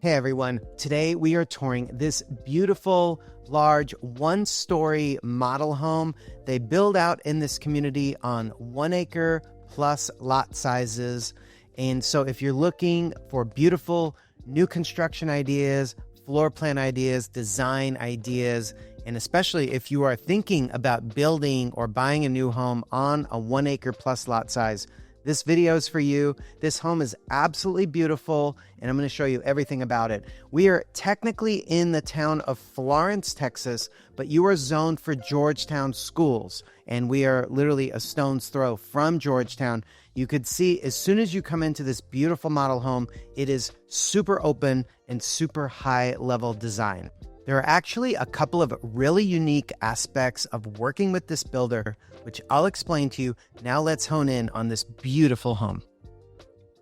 Hey everyone, today we are touring this beautiful, large, one-story model home. They build out in this community on 1 acre plus lot sizes. And so if you're looking for beautiful new construction ideas, floor plan ideas, design ideas, and especially if you are thinking about building or buying a new home on a 1 acre plus lot size, this video is for you. This home is absolutely beautiful, and I'm going to show you everything about it. We are technically in the town of Florence, Texas, but you are zoned for Georgetown schools, and we are literally a stone's throw from Georgetown. You could see as soon as you come into this beautiful model home, it is super open and super high level design. There are actually a couple of really unique aspects of working with this builder, which I'll explain to you. Now let's hone in on this beautiful home.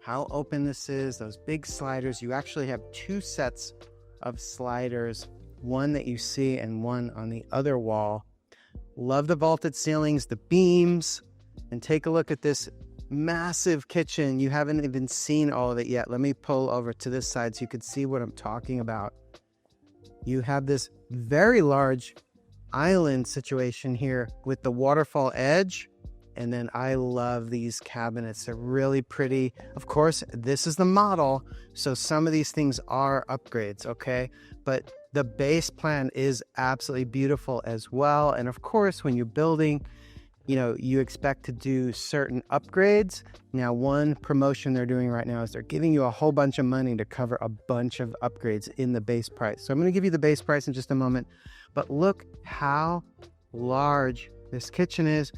How open this is, those big sliders. You actually have 2 sets of sliders, one that you see and one on the other wall. Love the vaulted ceilings, the beams, and take a look at this massive kitchen. You haven't even seen all of it yet. Let me pull over to this side so you can see what I'm talking about. You have this very large island situation here with the waterfall edge. And then I love these cabinets. They're really pretty. Of course, this is the model, so some of these things are upgrades, okay? But the base plan is absolutely beautiful as well. And of course, when you're building, you expect to do certain upgrades. Now, one promotion they're doing right now is they're giving you a whole bunch of money to cover a bunch of upgrades in the base price. So I'm going to give you the base price in just a moment. But look how large this kitchen is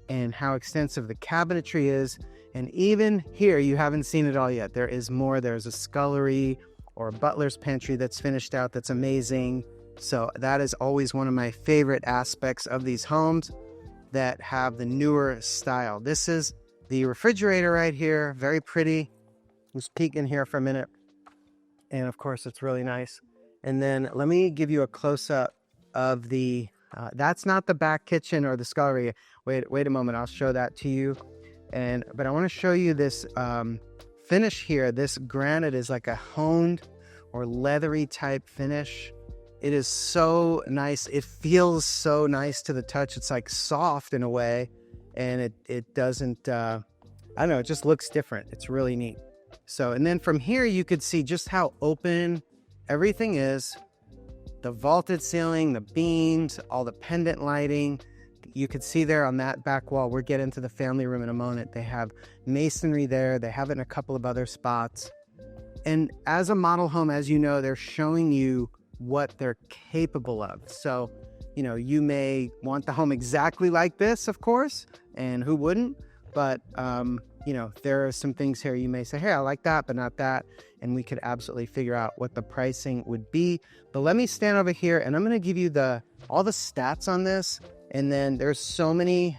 and how extensive the cabinetry is. And even here, you haven't seen it all yet. There is more. There's a scullery or a butler's pantry that's finished out. That's amazing. So that is always one of my favorite aspects of these homes that have the newer style. This is the refrigerator right here. Very pretty. Let's peek in here for a minute. And of course, it's really nice. And then let me give you a close-up of the, that's not the back kitchen or the scullery. Wait a moment, I'll show that to you. But I wanna show you this finish here. This granite is like a honed or leathery type finish. It is so nice. It feels so nice to the touch. It's like soft in a way, and it doesn't, I don't know, it just looks different. It's really neat. So, and then from here, you could see just how open everything is. The vaulted ceiling, the beams, all the pendant lighting. You could see there on that back wall, we'll get into the family room in a moment. They have masonry there. They have it in a couple of other spots. And as a model home, as you know, they're showing you what they're capable of. So, you may want the home exactly like this, of course, and who wouldn't? But, there are some things here you may say, hey, I like that, but not that. And we could absolutely figure out what the pricing would be. But let me stand over here and I'm going to give you all the stats on this. And then there's so many.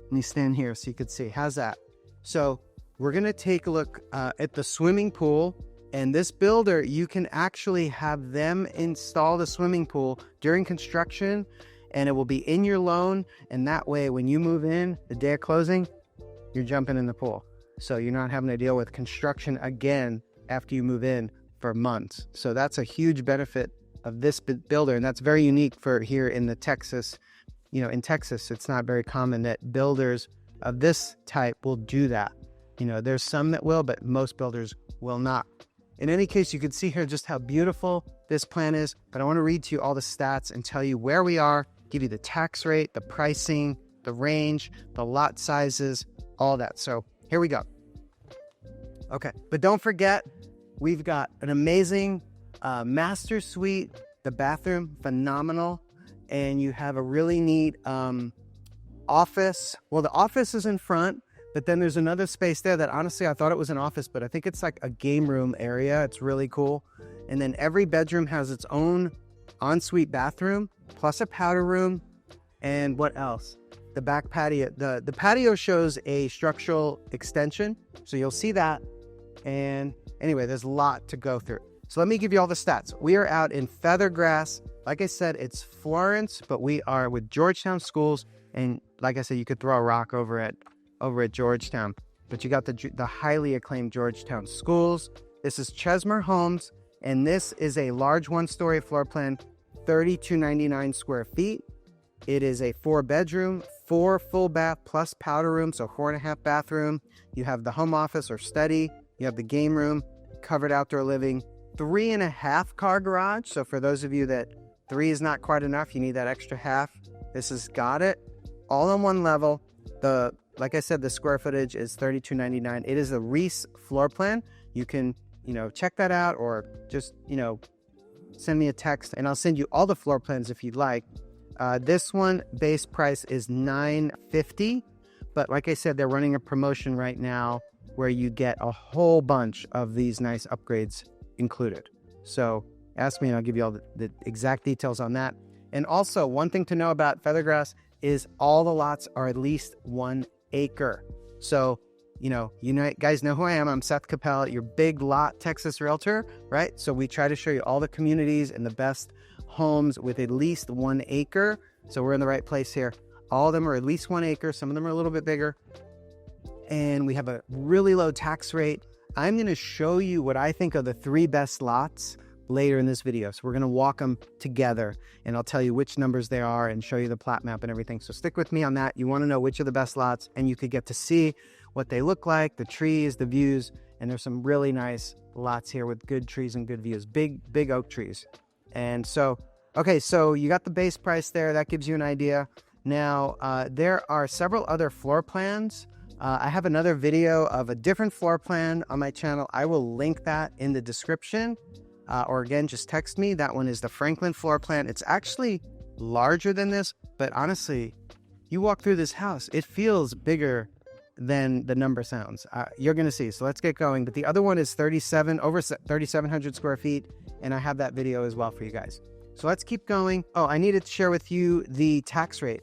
Let me stand here so you could see. How's that? So we're going to take a look at the swimming pool. And this builder, you can actually have them install the swimming pool during construction, and it will be in your loan. And that way, when you move in the day of closing, you're jumping in the pool. So you're not having to deal with construction again after you move in for months. So that's a huge benefit of this builder. And that's very unique for here in the Texas. In Texas, it's not very common that builders of this type will do that. There's some that will, but most builders will not. In any case, you can see here just how beautiful this plan is, but I want to read to you all the stats and tell you where we are, give you the tax rate, the pricing, the range, the lot sizes, all that. So here we go. Okay, but don't forget, we've got an amazing master suite, the bathroom, phenomenal, and you have a really neat office. Well, the office is in front, but then there's another space there that honestly, I thought it was an office, but I think it's like a game room area. It's really cool. And then every bedroom has its own ensuite bathroom, plus a powder room. And what else? The back patio. The patio shows a structural extension. So you'll see that. And anyway, there's a lot to go through. So let me give you all the stats. We are out in Feathergrass. Like I said, it's Florence, but we are with Georgetown schools. And like I said, you could throw a rock over at Georgetown. But you got the highly acclaimed Georgetown schools. This is Chesmar Homes. And this is a large one-story floor plan, 3,299 square feet. It is a 4-bedroom, 4 full bath plus powder room, so 4.5 bathroom. You have the home office or study. You have the game room, covered outdoor living, 3.5 car garage. So for those of you that 3 is not quite enough, you need that extra half. This has got it all on one level. Like I said, the square footage is 3,299. It is a Reese floor plan. You can, check that out, or just, send me a text and I'll send you all the floor plans if you'd like. This one base price is $950, but like I said, they're running a promotion right now where you get a whole bunch of these nice upgrades included. So ask me and I'll give you all the exact details on that. And also, one thing to know about Feathergrass is all the lots are at least 1 acre. So, guys know who I am. I'm Seth Koppel, your big lot Texas realtor, right? So we try to show you all the communities and the best homes with at least 1 acre. So we're in the right place here. All of them are at least 1 acre. Some of them are a little bit bigger. And we have a really low tax rate. I'm going to show you what I think are the 3 best lots later in this video. So we're going to walk them together and I'll tell you which numbers they are and show you the plat map and everything. So stick with me on that. You want to know which are the best lots, and you could get to see what they look like, the trees, the views, and there's some really nice lots here with good trees and good views, big oak trees. And so, okay, so you got the base price there. That gives you an idea. Now, there are several other floor plans. I have another video of a different floor plan on my channel. I will link that in the description. Or again, just text me. That one is the Franklin floor plan. It's actually larger than this, but honestly, you walk through this house, it feels bigger than the number sounds. You're going to see. So let's get going. But the other one is over 3,700 square feet. And I have that video as well for you guys. So let's keep going. Oh, I needed to share with you the tax rate.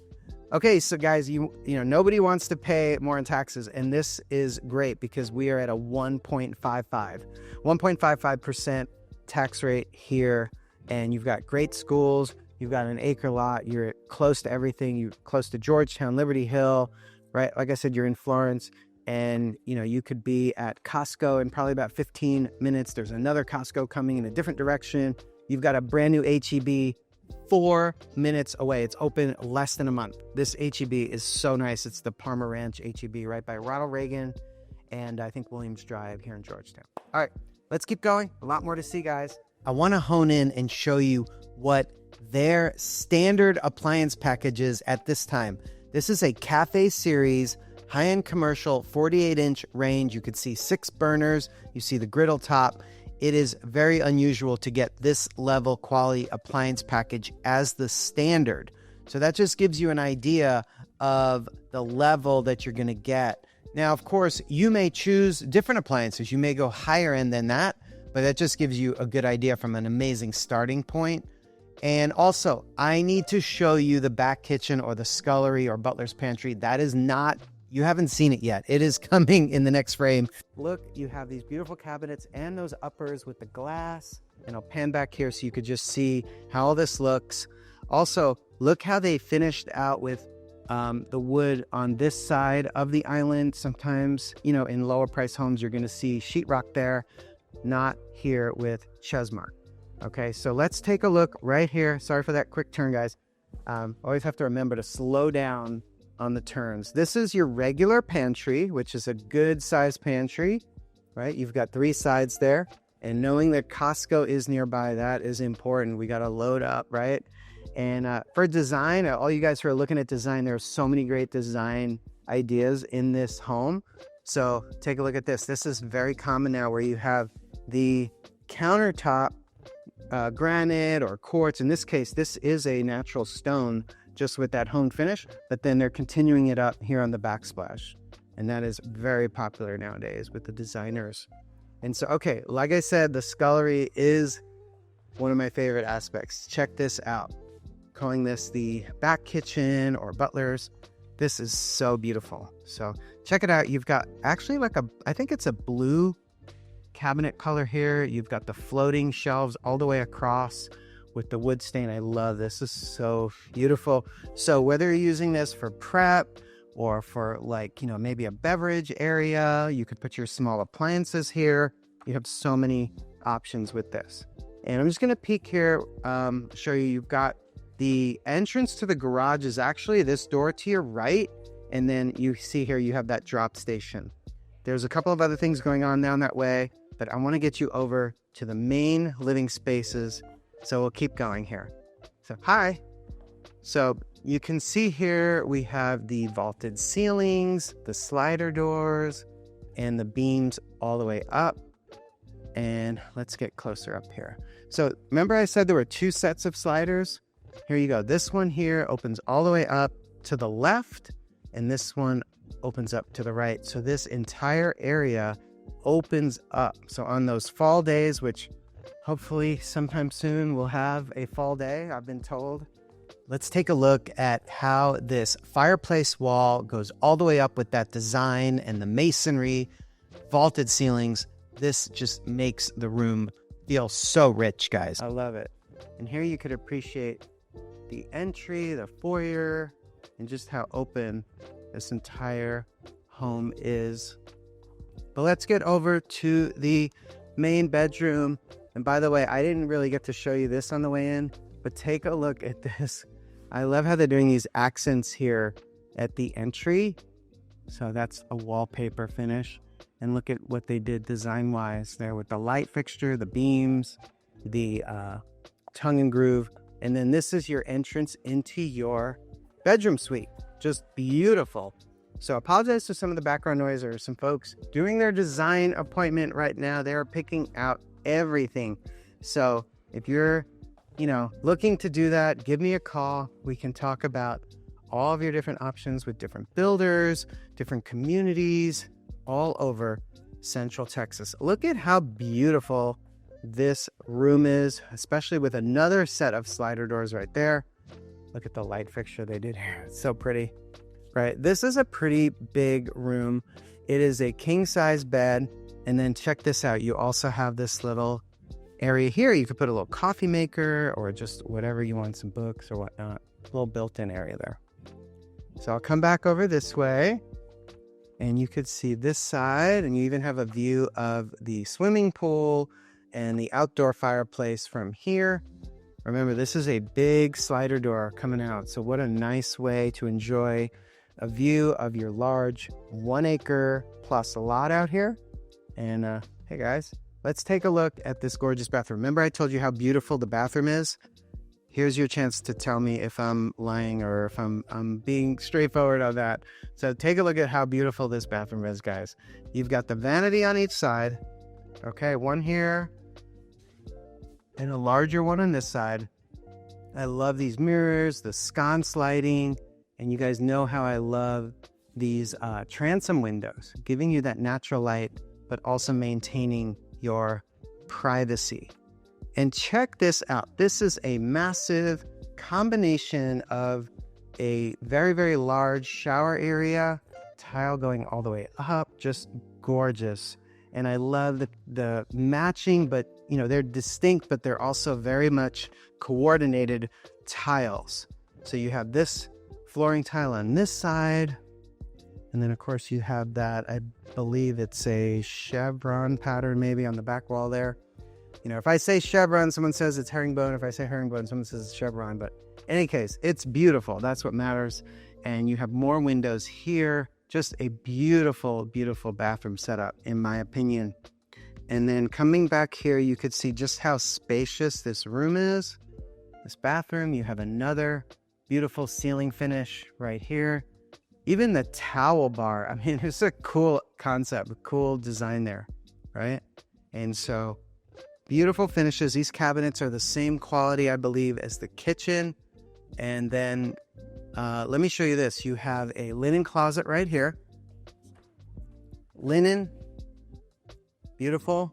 Okay, so guys, nobody wants to pay more in taxes, and this is great because we are at a 1.55% tax rate here, and you've got great schools, you've got an acre lot, you're close to everything, you're close to Georgetown, Liberty Hill, right? Like I said, you're in Florence, and you could be at Costco in probably about 15 minutes. There's another Costco coming in a different direction. You've got a brand new HEB 4 minutes away. It's open less than a month. This HEB is so nice. It's the Parma Ranch HEB right by Ronald Reagan and I think Williams Drive here in Georgetown. All right, let's keep going. A lot more to see, guys. I want to hone in and show you what their standard appliance package is at this time. This is a cafe series, high-end commercial, 48-inch range. You could see 6 burners. You see the griddle top. It is very unusual to get this level quality appliance package as the standard. So that just gives you an idea of the level that you're going to get. Now, of course, you may choose different appliances. You may go higher end than that, but that just gives you a good idea from an amazing starting point. And also, I need to show you the back kitchen or the scullery or butler's pantry. That is not, you haven't seen it yet. It is coming in the next frame. Look, you have these beautiful cabinets and those uppers with the glass. And I'll pan back here so you could just see how all this looks. Also, look how they finished out with the wood on this side of the island. Sometimes, in lower price homes, you're going to see sheetrock there, not here with Chesmar. Okay, so let's take a look right here. Sorry for that quick turn, guys. Always have to remember to slow down on the turns. This is your regular pantry, which is a good size pantry, right? You've got 3 sides there. And knowing that Costco is nearby, that is important. We got to load up, right? And for design, all you guys who are looking at design, there are so many great design ideas in this home. So take a look at this. This is very common now where you have the countertop granite or quartz. In this case, this is a natural stone just with that hone finish, but then they're continuing it up here on the backsplash. And that is very popular nowadays with the designers. And so, okay, like I said, the scullery is one of my favorite aspects. Check this out. Calling this the back kitchen or butler's. This is so beautiful. So check it out. You've got actually I think it's a blue cabinet color here. You've got the floating shelves all the way across with the wood stain. I love this. This is so beautiful. So whether you're using this for prep or for maybe a beverage area, you could put your small appliances here. You have so many options with this. And I'm just going to peek here, show you, you've got the entrance to the garage is actually this door to your right. And then you see here, you have that drop station. There's a couple of other things going on down that way, but I want to get you over to the main living spaces. So we'll keep going here. So, hi. So you can see here, we have the vaulted ceilings, the slider doors, and the beams all the way up. And let's get closer up here. So remember I said there were 2 sets of sliders? Here you go. This one here opens all the way up to the left, and this one opens up to the right. So this entire area opens up. So on those fall days, which hopefully sometime soon we'll have a fall day, I've been told. Let's take a look at how this fireplace wall goes all the way up with that design and the masonry, vaulted ceilings. This just makes the room feel so rich, guys. I love it. And here you could appreciate the entry, the foyer, and just how open this entire home is. But let's get over to the main bedroom. And by the way, I didn't really get to show you this on the way in, but take a look at this. I love how they're doing these accents here at the entry. So that's a wallpaper finish. And look at what they did design-wise there with the light fixture, the beams, the tongue and groove. And then this is your entrance into your bedroom suite. Just beautiful. So apologize for some of the background noise. There are some folks doing their design appointment right now. They are picking out everything. So if you're, looking to do that, give me a call. We can talk about all of your different options with different builders, different communities, all over Central Texas. Look at how beautiful this room is, especially with another set of slider doors right there. Look at the light fixture they did here. It's so pretty, right? This is a pretty big room. It is a king size bed. And then check this out. You also have this little area here. You could put a little coffee maker or just whatever you want, some books or whatnot. A little built-in area there. So I'll come back over this way. And you could see this side, and you even have a view of the swimming pool and the outdoor fireplace from here. Remember, this is a big slider door coming out. So what a nice way to enjoy a view of your large 1 acre plus lot out here. And hey guys, let's take a look at this gorgeous bathroom. Remember I told you how beautiful the bathroom is? Here's your chance to tell me if I'm lying or if I'm being straightforward on that. So take a look at how beautiful this bathroom is, guys. You've got the vanity on each side. Okay, one here and a larger one on this side. I love these mirrors, the sconce lighting, and you guys know how I love these transom windows, giving you that natural light, but also maintaining your privacy. And check this out. This is a massive combination of a very, very large shower area, tile going all the way up, just gorgeous. And I love the matching, but they're distinct, but they're also very much coordinated tiles. So you have this flooring tile on this side. And then of course you have that, I believe it's a chevron pattern maybe on the back wall there. If I say chevron, someone says it's herringbone. If I say herringbone, someone says it's chevron. But in any case, it's beautiful. That's what matters. And you have more windows here. Just a beautiful, beautiful bathroom setup, in my opinion. And then coming back here, you could see just how spacious this room is. This bathroom, you have another beautiful ceiling finish right here. Even the towel bar. I mean, it's a cool concept, a cool design there, right? And so beautiful finishes. These cabinets are the same quality, I believe, as the kitchen. And then let me show you this. You have a linen closet right here. Linen, beautiful.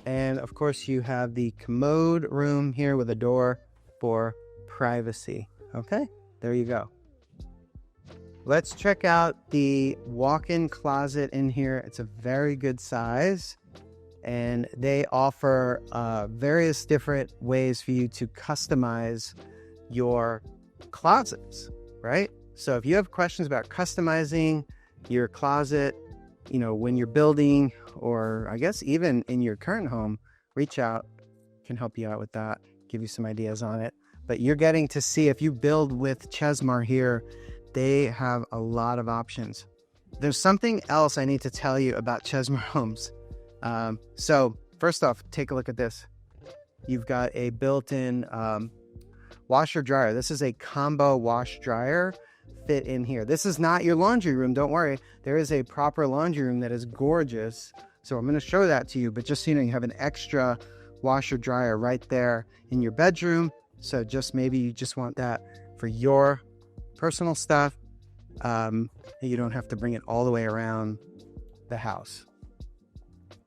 And of course, you have the commode room here with a door for privacy. Okay, there you go. Let's check out the walk-in closet in here. It's a very good size. And they offer various different ways for you to customize your closets, right? So if you have questions about customizing your closet, when you're building, or I guess even in your current home, reach out. Can help you out with that, give you some ideas on it. But you're getting to see, if you build with Chesmar here, they have a lot of options. There's something else I need to tell you about Chesmar Homes. So first off, take a look at this. You've got a built-in washer dryer. This is a combo wash dryer fit in here. This is not your laundry room, don't worry. There is a proper laundry room that is gorgeous. So I'm going to show that to you, but just so you know, you have an extra washer dryer right there in your bedroom. So just maybe you just want that for your personal stuff. You don't have to bring it all the way around the house.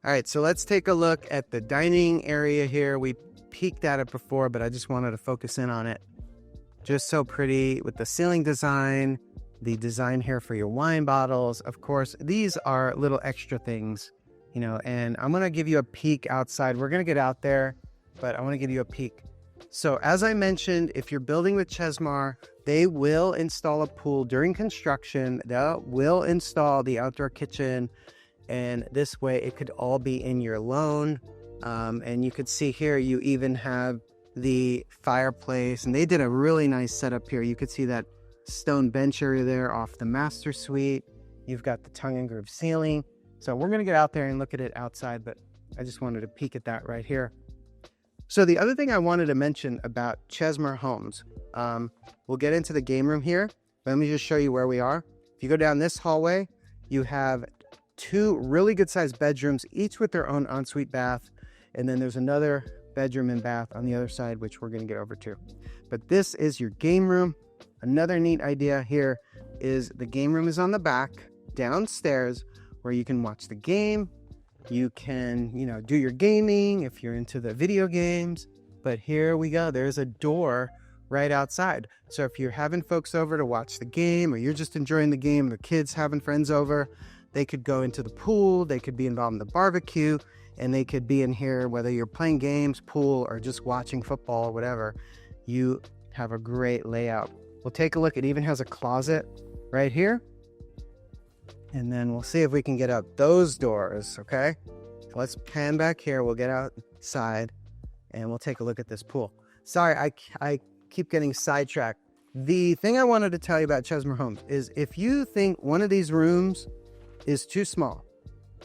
All right, so let's take a look at the dining area here. We peeked at it before, but I just wanted to focus in on it. Just so pretty with the ceiling design, the design here for your wine bottles. Of course, these are little extra things, you know, and I'm going to give you a peek outside. We're going to get out there, but I want to give you a peek. So as I mentioned, if you're building with Chesmar, they will install a pool during construction. They will install the outdoor kitchen, and this way it could all be in your loan. And you could see here, you even have the fireplace, and they did a really nice setup here. You could see that stone bench area there off the master suite. You've got the tongue and groove ceiling. So we're going to get out there and look at it outside, but I just wanted to peek at that right here. So the other thing I wanted to mention about Chesmar Homes, we'll get into the game room here. Let me just show you where we are. If you go down this hallway, you have two really good sized bedrooms, each with their own ensuite bath. And then there's another bedroom and bath on the other side, which we're going to get over to. But this is your game room. Another neat idea here is the game room is on the back downstairs, where you can watch the game. You can, you know, do your gaming if you're into the video games. But here we go. There's a door right outside. So if you're having folks over to watch the game, or you're just enjoying the game, the kids having friends over, they could go into the pool, they could be involved in the barbecue, and they could be in here, whether you're playing games, pool, or just watching football or whatever. You have a great layout. We'll take a look. It even has a closet right here. And then we'll see if we can get out those doors, okay? Let's pan back here. We'll get outside, and we'll take a look at this pool. Sorry, I keep getting sidetracked. The thing I wanted to tell you about Chesmar Homes is, if you think one of these rooms is too small,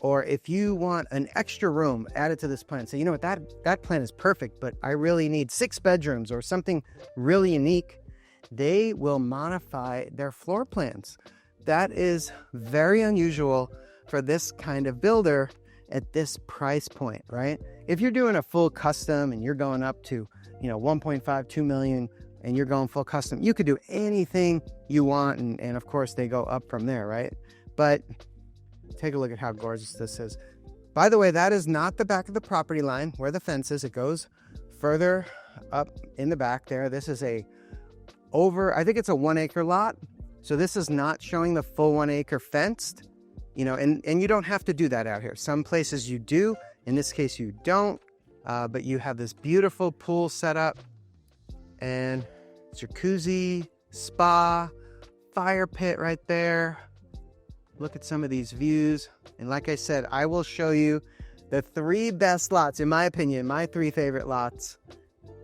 or if you want an extra room added to this plan, so you know what, that plan is perfect, but I really need 6 bedrooms or something really unique, they will modify their floor plans. That is very unusual for this kind of builder at this price point, right? If you're doing a full custom and you're going up to, you know, 1.5, 2 million, and you're going full custom, you could do anything you want. And of course they go up from there, right? But take a look at how gorgeous this is. By the way, that is not the back of the property line where the fence is. It goes further up in the back there. This is I think it's a 1 acre lot. So this is not showing the full 1 acre fenced, you know, and you don't have to do that out here. Some places you do, in this case you don't, but you have this beautiful pool set up, and jacuzzi, spa, fire pit right there. Look at some of these views. And like I said, I will show you the 3 best lots, in my opinion, my 3 favorite lots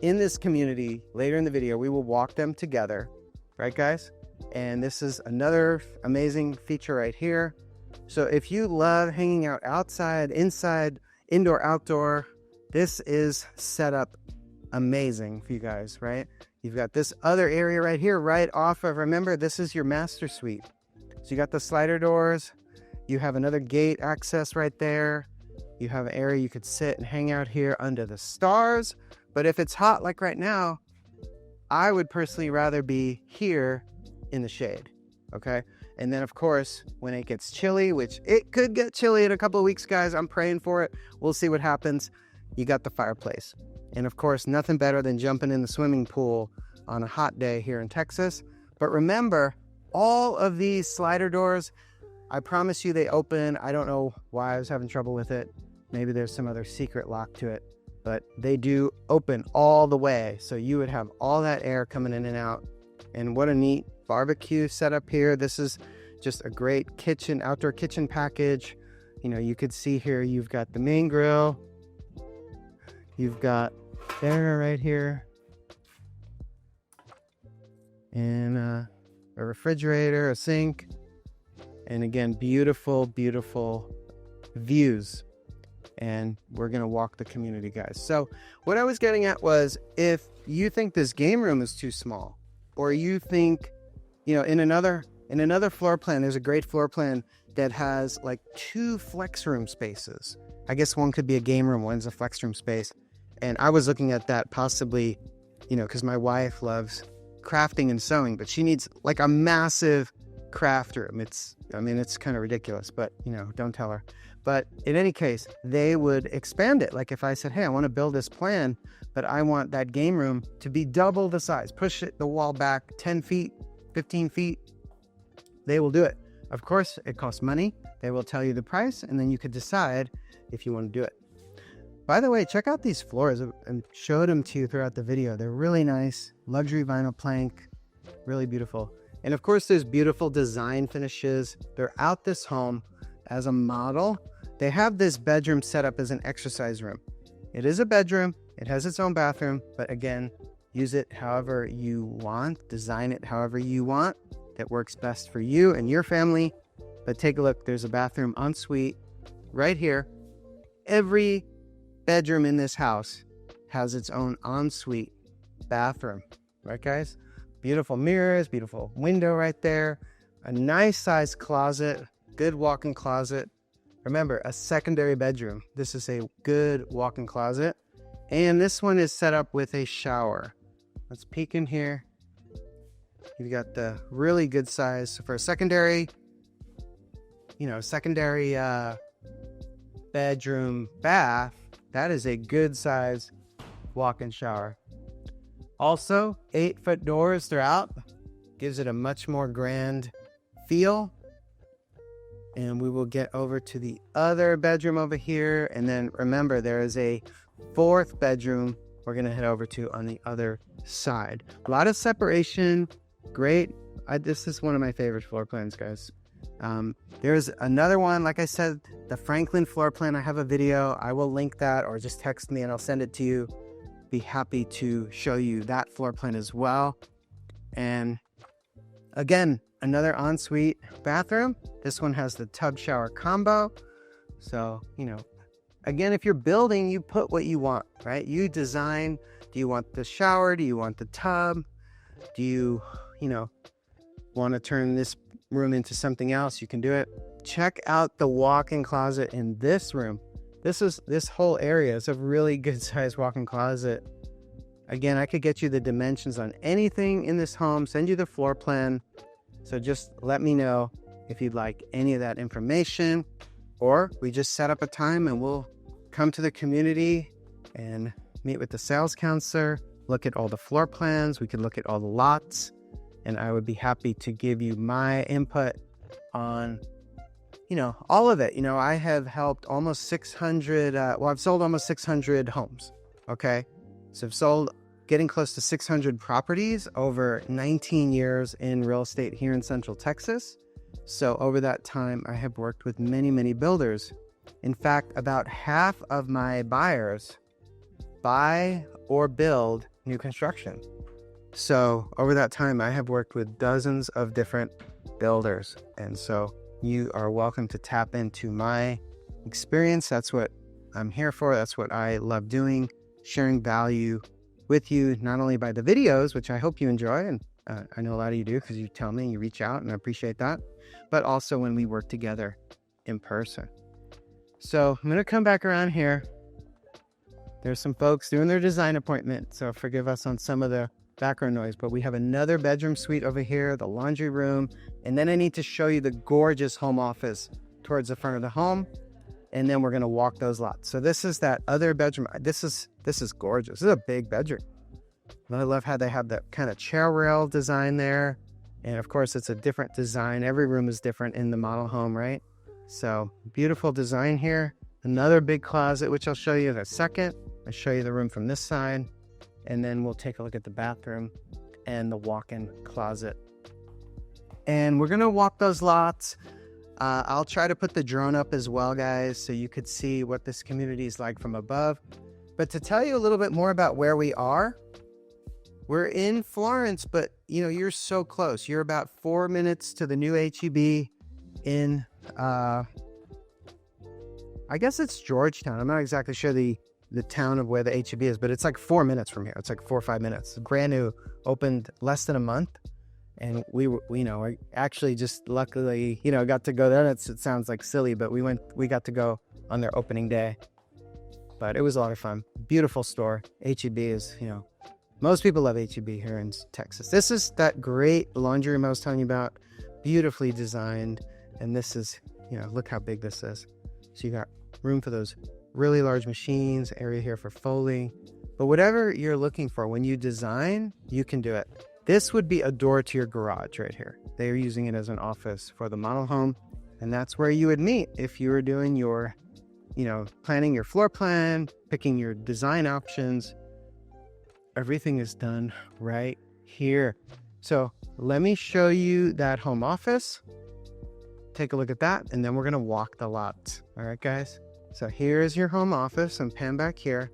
in this community later in the video. We will walk them together, right guys? And this is another amazing feature right here. So if you love hanging out outside, inside, indoor, outdoor, this is set up amazing for you guys, right? You've got this other area right here, right off of, remember, this is your master suite. So you got the slider doors. You have another gate access right there. You have an area you could sit and hang out here under the stars. But if it's hot like right now, I would personally rather be here in the shade, okay? And then of course, when it gets chilly, which it could get chilly in a couple of weeks, guys, I'm praying for it. We'll see what happens. You got the fireplace. And of course, nothing better than jumping in the swimming pool on a hot day here in Texas. But remember, all of these slider doors, I promise you they open. I don't know why I was having trouble with it. Maybe there's some other secret lock to it, but they do open all the way. So you would have all that air coming in and out. And what a neat barbecue setup here. This is just a great kitchen, outdoor kitchen package. You know, you could see here, you've got the main grill. You've got there right here. And a refrigerator, a sink. And again, beautiful, beautiful views. And we're going to walk the community, guys. So what I was getting at was, if you think this game room is too small, or you think, you know, in another floor plan, there's a great floor plan that has like 2 flex room spaces. I guess one could be a game room, one's a flex room space. And I was looking at that possibly, you know, because my wife loves crafting and sewing, but she needs like a massive craft room. It's kind of ridiculous, but you know, don't tell her. But in any case, they would expand it. Like if I said, hey, I want to build this plan, but I want that game room to be double the size, push the wall back 10 feet, 15 feet, they will do it. Of course, it costs money. They will tell you the price, and then you could decide if you want to do it. By the way, check out these floors. I showed them to you throughout the video. They're really nice. Luxury vinyl plank, really beautiful. And of course, there's beautiful design finishes. They're out this home as a model. They have this bedroom set up as an exercise room. It is a bedroom. It has its own bathroom, but again, use it however you want. Design it however you want. That works best for you and your family. But take a look. There's a bathroom ensuite right here. Every bedroom in this house has its own ensuite bathroom. Right, guys? Beautiful mirrors, beautiful window right there. A nice sized closet, good walk-in closet. Remember, a secondary bedroom. This is a good walk-in closet. And this one is set up with a shower. Let's peek in here. You've got the really good size for a secondary, bedroom bath. That is a good size walk-in shower. Also, 8-foot doors throughout. Gives it a much more grand feel. And we will get over to the other bedroom over here. And then remember, there is a 4th bedroom we're going to head over to on the other side. A lot of separation. Great. This is one of my favorite floor plans, guys. There's another one. Like I said, the Franklin floor plan. I have a video. I will link that, or just text me and I'll send it to you. Be happy to show you that floor plan as well. And again, another ensuite bathroom. This one has the tub shower combo. So, again, if you're building, you put what you want, right? You design. Do you want the shower? Do you want the tub? Do you, want to turn this room into something else? You can do it. Check out the walk-in closet in this room. This whole area is a really good sized walk-in closet. Again, I could get you the dimensions on anything in this home, send you the floor plan. So just let me know if you'd like any of that information, or we just set up a time and we'll come to the community and meet with the sales counselor, look at all the floor plans. We could look at all the lots, and I would be happy to give you my input on, all of it. I have helped almost 600, I've sold almost 600 homes. Okay. So I've sold getting close to 600 properties over 19 years in real estate here in Central Texas. So over that time, I have worked with many, many builders. In fact, about half of my buyers buy or build new construction. So over that time, I have worked with dozens of different builders. And so you are welcome to tap into my experience. That's what I'm here for. That's what I love doing, sharing value with you, not only by the videos, which I hope you enjoy. And I know a lot of you do because you tell me, you reach out, and I appreciate that. But also when we work together in person. So I'm going to come back around here. There's some folks doing their design appointment, so forgive us on some of the background noise, but we have another bedroom suite over here, the laundry room, and then I need to show you the gorgeous home office towards the front of the home, and then we're going to walk those lots. So this is that other bedroom. This is gorgeous. This is a big bedroom. I love how they have that kind of chair rail design there, and of course it's a different design. Every room is different in the model home, right? So beautiful design here. Another big closet, which I'll show you in a second. I'll show you the room from this side, and then we'll take a look at the bathroom and the walk-in closet. And we're gonna walk those lots. I'll try to put the drone up as well, guys, so you could see what this community is like from above. But to tell you a little bit more about where we are, we're in Florence, but you're so close. You're about 4 minutes to the new HEB in, I guess it's Georgetown. I'm not exactly sure the town of where the HEB is, but it's like 4 minutes from here. It's like 4 or 5 minutes. Brand new, opened less than a month. And we actually just luckily, got to go there. It sounds like silly, but we got to go on their opening day. But it was a lot of fun. Beautiful store. HEB is, most people love HEB here in Texas. This is that great laundry room I was telling you about. Beautifully designed. And this is, look how big this is. So you got room for those really large machines, area here for folding. But whatever you're looking for, when you design, you can do it. This would be a door to your garage right here. They're using it as an office for the model home. And that's where you would meet if you were doing your, planning your floor plan, picking your design options. Everything is done right here. So let me show you that home office. Take a look at that, and then we're going to walk the lot. All right, guys? So here's your home office and pan back here.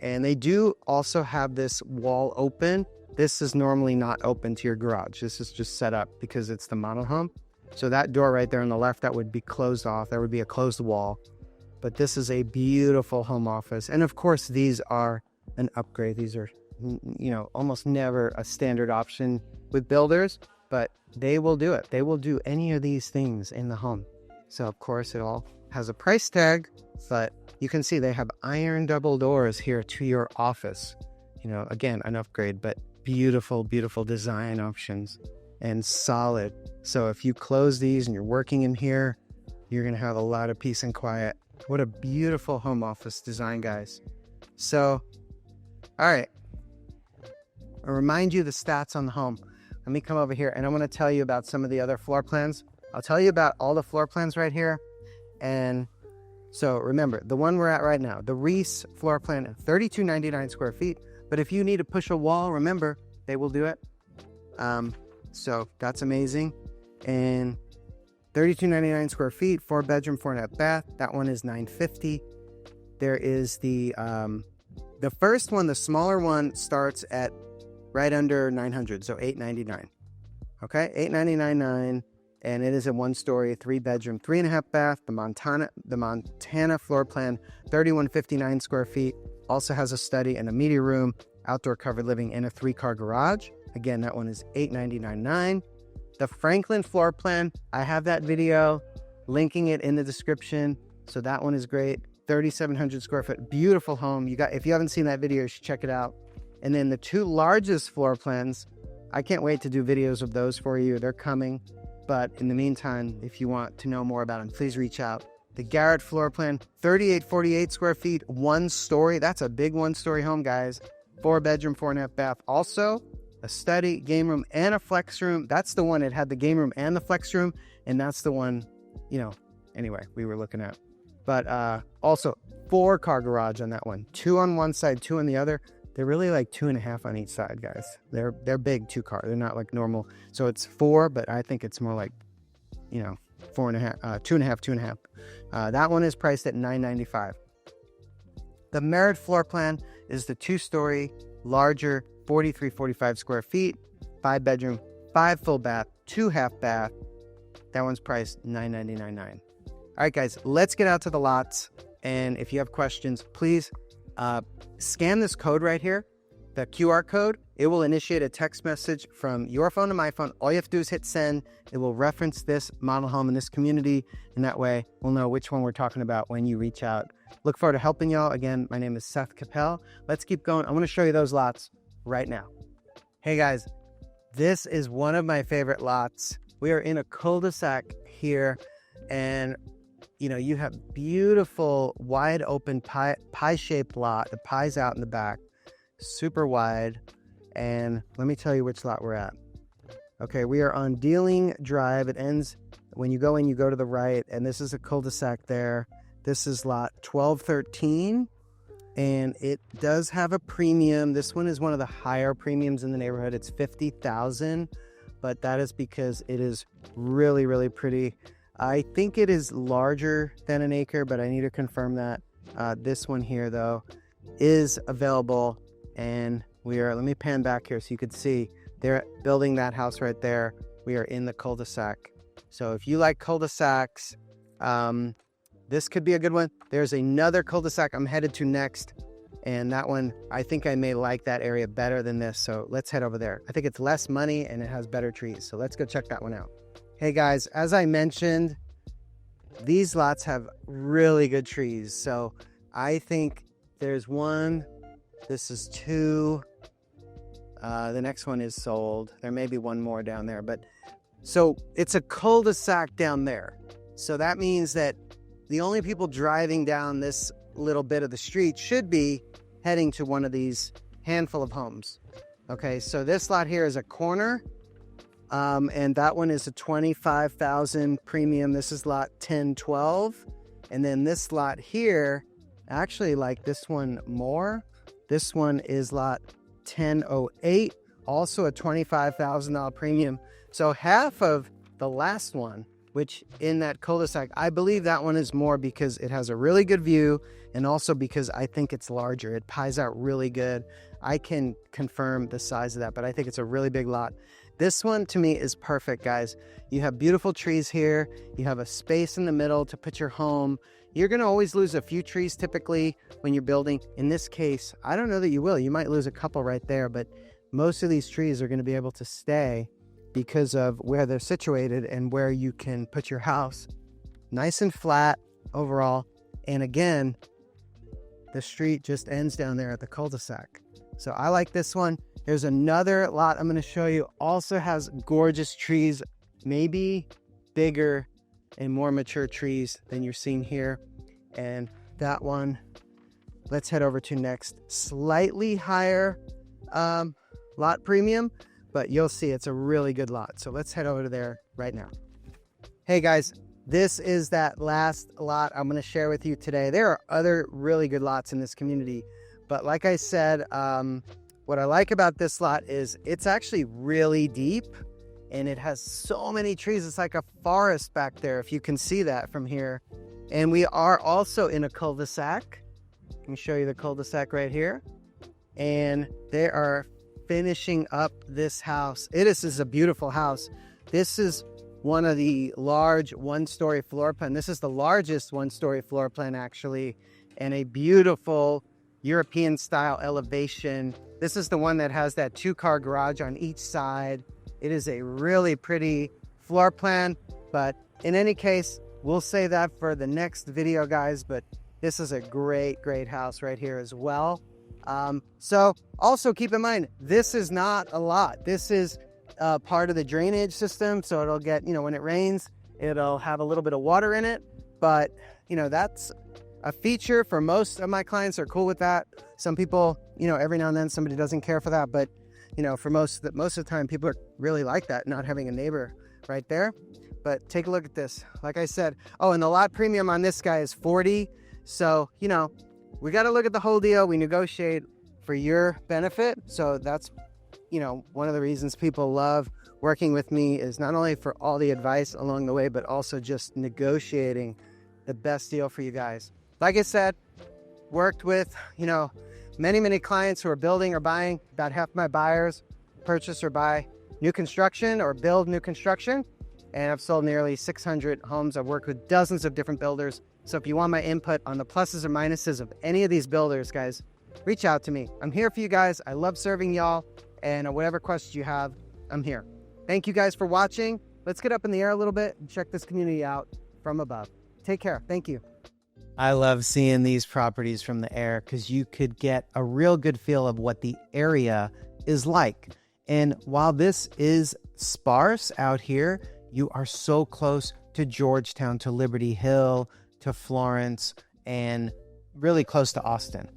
And they do also have this wall open. This is normally not open to your garage. This is just set up because it's the model home. So that door right there on the left, that would be closed off. That would be a closed wall. But this is a beautiful home office. And of course, these are an upgrade. These are, almost never a standard option with builders, but they will do it. They will do any of these things in the home. So of course, it all has a price tag, but you can see they have iron double doors here to your office. Again, an upgrade, but beautiful, beautiful design options and solid. So if you close these and you're working in here, you're going to have a lot of peace and quiet. What a beautiful home office design, guys. So, all right. I'll remind you the stats on the home. Let me come over here and I'm going to tell you about some of the other floor plans. I'll tell you about all the floor plans right here. And so remember, the one we're at right now, the Reese floor plan, 3299 square feet. But if you need to push a wall, remember, they will do it. So that's amazing. And 3299 square feet, 4-bedroom, 4.5 bath. That one is $950. There is the first one, the smaller one, starts at right under 900, so $899. Okay, $899.9, and it is a 1-story, 3-bedroom, 3.5 bath. The Montana floor plan, 3159 square feet. Also has a study and a media room, outdoor covered living, and a 3-car garage. Again, that one is $899.9. The Franklin floor plan, I have that video, linking it in the description. So that one is great. 3,700 square foot, beautiful home. If you haven't seen that video, you should check it out. And then the 2 largest floor plans, I can't wait to do videos of those for you. They're coming. But in the meantime, if you want to know more about them, please reach out. The Garrett floor plan, 3,848 square feet, 1-story. That's a big 1-story home, guys. 4-bedroom, 4.5 bath. Also, a study, game room, and a flex room. That's the one. It had the game room and the flex room. And that's the one, anyway, we were looking at. But also, 4-car garage on that one. 2 on one side, 2 on the other. They're really like 2.5 on each side, guys. They're big 2-car. They're not like normal. So it's 4, but I think it's more like, 4.5, 2.5. That one is priced at $995. The Merritt floor plan is the 2-story, larger, 4,345 square feet, 5-bedroom, 5 full bath, 2 half bath. That one's priced $999.9. All right, guys, let's get out to the lots. And if you have questions, please scan this code right here, the QR code. It will initiate a text message from your phone to my phone. All you have to do is hit send. It will reference this model home in this community. And that way we'll know which one we're talking about when you reach out. Look forward to helping y'all. Again, my name is Seth Koppel. Let's keep going. I want to show you those lots right now. Hey guys, this is one of my favorite lots. We are in a cul-de-sac here, and you have beautiful wide open pie-shaped lot. The pie's out in the back, super wide. And let me tell you which lot we're at. Okay, we are on Dealing Drive. It ends when you go in, you go to the right, and this is a cul-de-sac there. This is lot 1213. And it does have a premium. This one is one of the higher premiums in the neighborhood. It's $50,000, but that is because it is really, really pretty. I think it is larger than an acre, but I need to confirm that. This one here, though, is available. And let me pan back here so you could see they're building that house right there. We are in the cul-de-sac. So if you like cul-de-sacs, this could be a good one. There's another cul-de-sac I'm headed to next. And that one, I think I may like that area better than this. So let's head over there. I think it's less money and it has better trees. So let's go check that one out. Hey guys, as I mentioned, these lots have really good trees. So I think there's one, this is two. The next one is sold. There may be one more down there, but so it's a cul-de-sac down there. So that means that the only people driving down this little bit of the street should be heading to one of these handful of homes. Okay, so this lot here is a corner, and that one is a 25,000 premium. This is lot 1012, and then this lot here, actually like this one more. This one is lot 1008, also a $25,000 premium. So half of the last one, which in that cul-de-sac, I believe that one is more because it has a really good view and also because I think it's larger. It pies out really good. I can confirm the size of that, but I think it's a really big lot. This one to me is perfect, guys. You have beautiful trees here. You have a space in the middle to put your home. You're going to always lose a few trees typically when you're building. In this case, I don't know that you will. You might lose a couple right there, but most of these trees are going to be able to stay because of where they're situated and where you can put your house. Nice and flat overall. And again, the street just ends down there at the cul-de-sac. So I like this one. There's another lot I'm going to show you. Also has gorgeous trees, maybe bigger and more mature trees than you're seeing here. And that one, let's head over to next. Slightly higher lot premium, but you'll see it's a really good lot. So let's head over to there right now. Hey guys, this is that last lot I'm going to share with you today. There are other really good lots in this community, but like I said, what I like about this lot is it's actually really deep and it has so many trees. It's like a forest back there, if you can see that from here. And we are also in a cul-de-sac. Let me show you the cul-de-sac right here. And they are finishing up this house. This is a beautiful house. This is one of the large one-story floor plan. This is the largest one-story floor plan actually, and a beautiful European style elevation. This is the one that has that 2-car garage on each side. It is a really pretty floor plan, but in any case, we'll save that for the next video, guys. But this is a great house right here as well. So also keep in mind, this is not a lot. This is part of the drainage system. So it'll get, when it rains, it'll have a little bit of water in it. But, that's a feature for most of my clients are cool with that. Some people, every now and then somebody doesn't care for that. But, for most of the time, people are really like that, not having a neighbor right there. But take a look at this. Like I said, and the lot premium on this guy is 40. So, we got to look at the whole deal. We negotiate for your benefit. So that's, one of the reasons people love working with me is not only for all the advice along the way, but also just negotiating the best deal for you guys. Like I said, worked with, many clients who are building or buying. About half my buyers purchase or buy new construction or build new construction. And I've sold nearly 600 homes. I've worked with dozens of different builders. So if you want my input on the pluses or minuses of any of these builders, guys, reach out to me. I'm here for you guys. I love serving y'all. And whatever questions you have, I'm here. Thank you guys for watching. Let's get up in the air a little bit and check this community out from above. Take care. Thank you. I love seeing these properties from the air because you could get a real good feel of what the area is like. And while this is sparse out here, you are so close to Georgetown, to Liberty Hill, to Florence, and really close to Austin.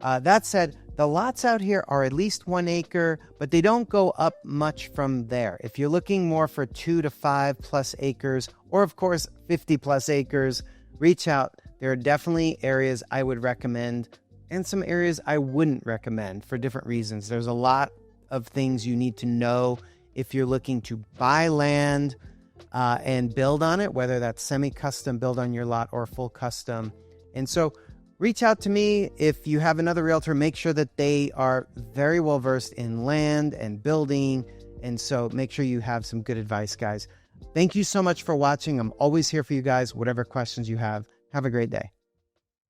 That said, the lots out here are at least 1 acre, but they don't go up much from there. If you're looking more for 2 to 5 plus acres, or of course 50 plus acres, reach out. There are definitely areas I would recommend and some areas I wouldn't recommend for different reasons. There's a lot of things you need to know if you're looking to buy land and build on it, whether that's semi-custom, build on your lot, or full custom. And so reach out to me. If you have another realtor, make sure that they are very well versed in land and building. And so make sure you have some good advice, guys. Thank you so much for watching. I'm always here for you guys. Whatever questions you have. Have a great day.